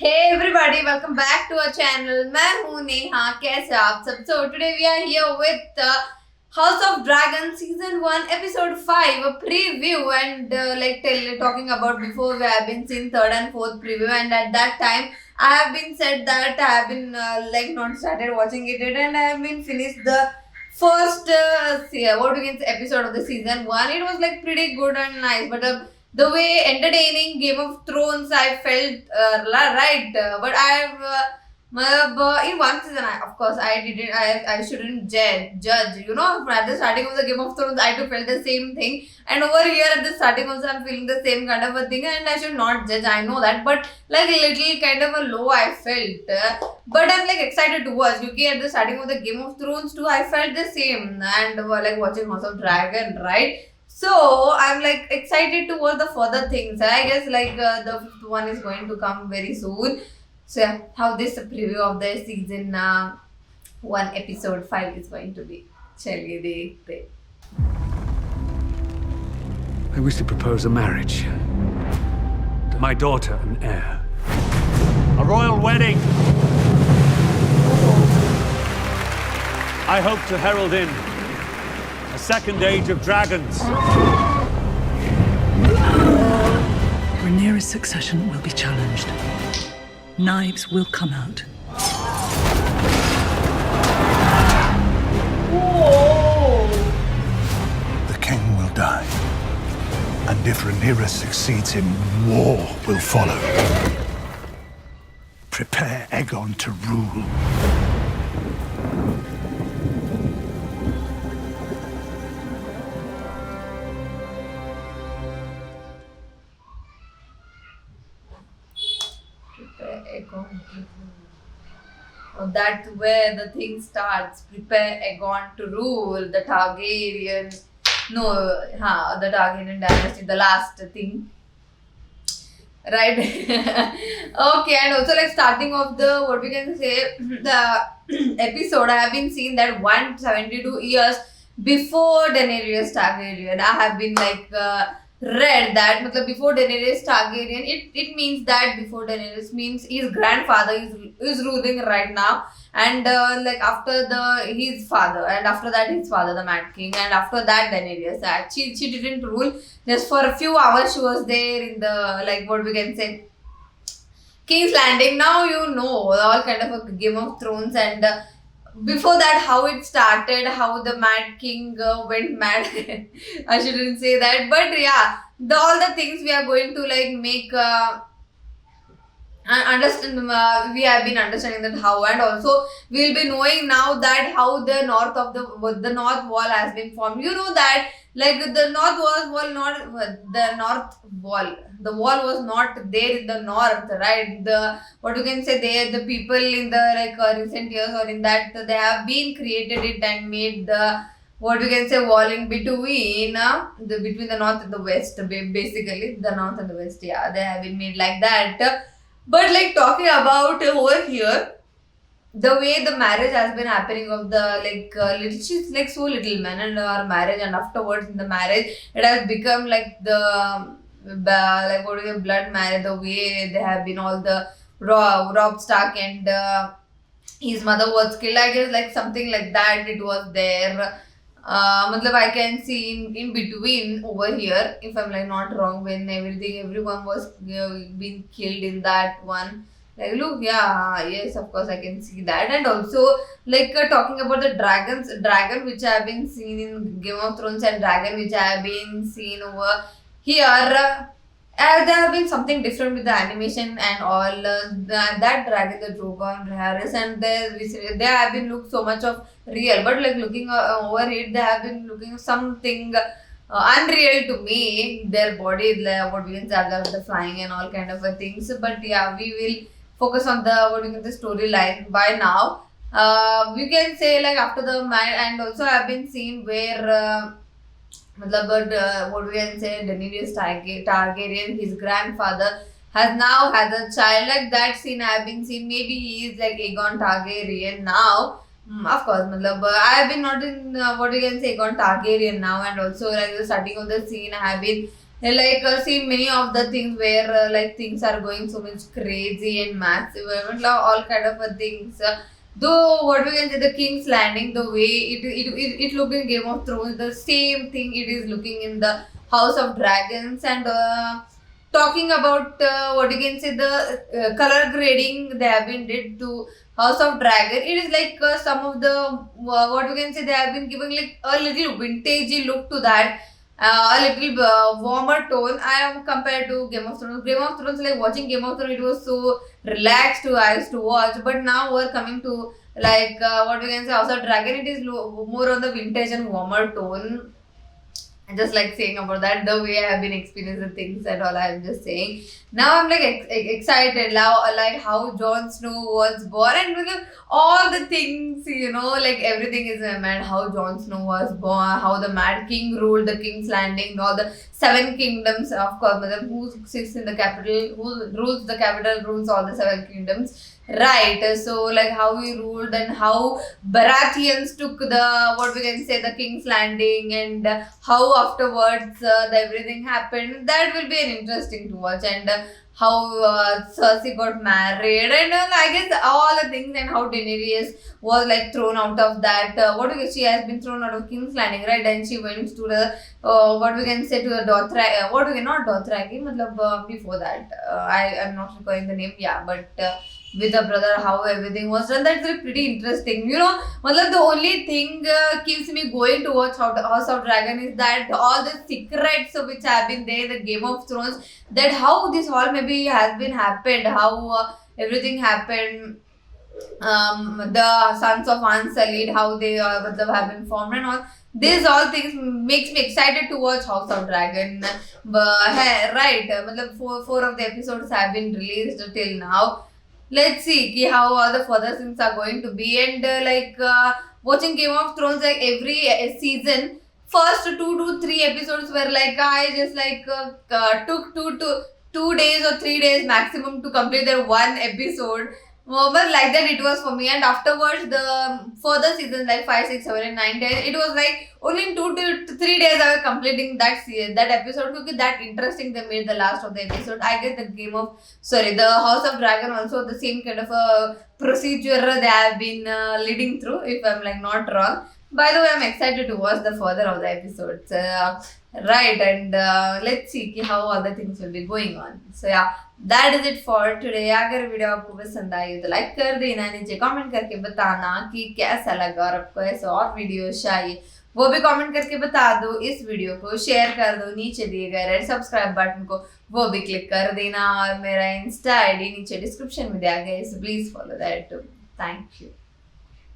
Hey everybody, welcome back to our channel. मैं हूँ नेहा, कैसे आप सब? So today we are here with House of Dragon season 1 episode 5 a preview and talking about before we have been seen third and fourth preview, and at that time I have been said that I have been not started watching it yet, and I have been finished the first episode of the season 1. It was like pretty good and nice, but the way entertaining Game of Thrones I felt right, but I've in one season, of course, I shouldn't judge. You know, at the starting of the Game of Thrones, I too felt the same thing, and over here at the starting also, I'm feeling the same kind of a thing, and I should not judge. I know that, but like a little kind of a low I felt, but I'm like excited to watch. Okay, at the starting of the Game of Thrones too, I felt the same, and like watching House of Dragon, right? So I'm like excited to watch the further things. I guess the fifth one is going to come very soon. So yeah, how this preview of the season 1 episode 5 is going to be. Chaliye dekhte. I wish to propose a marriage to my daughter and heir. A royal wedding. I hope to herald in a second age of dragons. Rhaenyra's succession will be challenged. Knives will come out. The king will die. And if Rhaenyra succeeds him, war will follow. Prepare Aegon to rule. That's where the thing starts. Prepare Aegon to rule the Targaryen. The Targaryen dynasty, the last thing. Right? Okay, and also like starting of the, what we can say, the episode, I have been seeing that 172 years before Daenerys Targaryen. I have been read that before Daenerys Targaryen, it means that before Daenerys means his grandfather is ruling right now, and after his father, and after that his father, the Mad King, and after that Daenerys. She didn't rule just for a few hours. She was there in the what we can say, King's Landing. Now you know all kind of a Game of Thrones, and before that how it started, how the Mad King went mad. I shouldn't say that, but yeah, all the things we are going to make understand. We have been understanding that how, and also we'll be knowing now that how the north wall has been formed. You know that the the wall was not there in the north, right? The, what you can say, the people in the recent years or in that, they have been created it and made the, what we can say, wall in between between the north and the west, basically the north and the west. Yeah, they have been made like that. But talking about over here, the way the marriage has been happening of the she's so little man and her marriage, and afterwards in the marriage it has become what is it, blood marriage. The way they have been all the Rob Stark and his mother was killed, I guess something like that it was there. I can see in between over here, if I'm not wrong, when everyone was being killed in that one. Look, yeah, yes, of course I can see that. And also talking about the dragon which I have been seen in Game of Thrones, and dragon which I have been seen over here. There have been something different with the animation and all. That dragon, the Drogon, Harris, and they have been look so much of real, but looking over it, they have been looking something unreal to me. Their body, what we can say, the flying and all kind of things. But yeah, we will focus on the storyline by now. We can say after the man, and also I have been seen where. What we can say, Daenerys Targaryen, his grandfather, has now had a child. That scene I have been seeing. Maybe he is Aegon Targaryen now. Of course, I have been not in what we can say, Aegon Targaryen now, and also the starting of the scene I have been like see many of the things where like things are going so much crazy and massive, all kind of things. Though what we can say, the King's Landing, the way it looked in Game of Thrones, the same thing it is looking in the House of Dragons. And talking about what you can say, the color grading they have been did to House of Dragon, it is like some of the what you can say, they have been giving like a little vintagey look to that, a little warmer tone. I am compared to Game of Thrones. Game of Thrones, like watching Game of Thrones, it was so relaxed to eyes to watch. But now we're coming to like what we can say, House of Dragon. It is more on the vintage and warmer tone. Just like saying about that, the way I have been experiencing things and all, I'm just saying. Now I'm like excited now, like how Jon Snow was born, and because all the things, like everything is mad. How Jon Snow was born, how the Mad King ruled the King's Landing, all the seven kingdoms, of course, who sits in the capital, who rules the capital, rules all the seven kingdoms. Right, so like how he ruled and how Baratheons took the what we can say, the King's Landing, and how afterwards everything happened. That will be an interesting to watch. And how Cersei got married, and I guess all the things, and how Daenerys was like thrown out of that. What we she has been thrown out of King's Landing, right? And she went to the what we can say, to the Dothraki. What we not Dothraki, before that. I am not recalling the name. Yeah, but. With a brother, how everything was done. That's pretty interesting. The only thing keeps me going to watch House of Dragon is that all the secrets which have been there, the Game of Thrones, that how this all maybe has been happened, how everything happened. The sons of Unsullied, how they have been formed and all. These all things makes me excited to watch House of Dragon. But right, four of the episodes have been released till now. Let's see how all the further things are going to be. And watching Game of Thrones, like every season, first 2 to 3 episodes were like I just like took 2 days or 3 days maximum to complete that one episode. But like that it was for me. And afterwards, the further seasons like 5, 6, 7, and 9, 10, it was like only in 2 to 3 days I was completing that episode, because that interesting they made the last of the episode. I guess the House of Dragon also the same kind of a procedure they have been leading through, if I'm like not wrong. By the way, I'm excited to watch the further of the episodes. Right, and let's see how other things will be going on. So yeah, that is it for today. अगर video आपको पसंद आई तो like कर देना, नीचे comment करके बताना कि कैसा लगा, और आपको ऐसे और वीडियो चाहिए वो भी कमेंट करके बता दो। इस वीडियो को शेयर कर दो, नीचे दिए गए रेड सब्सक्राइब बटन को वो भी क्लिक कर देना, और मेरा इंस्टा आईडी नीचे डिस्क्रिप्शन में दिया गया है, so please follow that too. Thank you.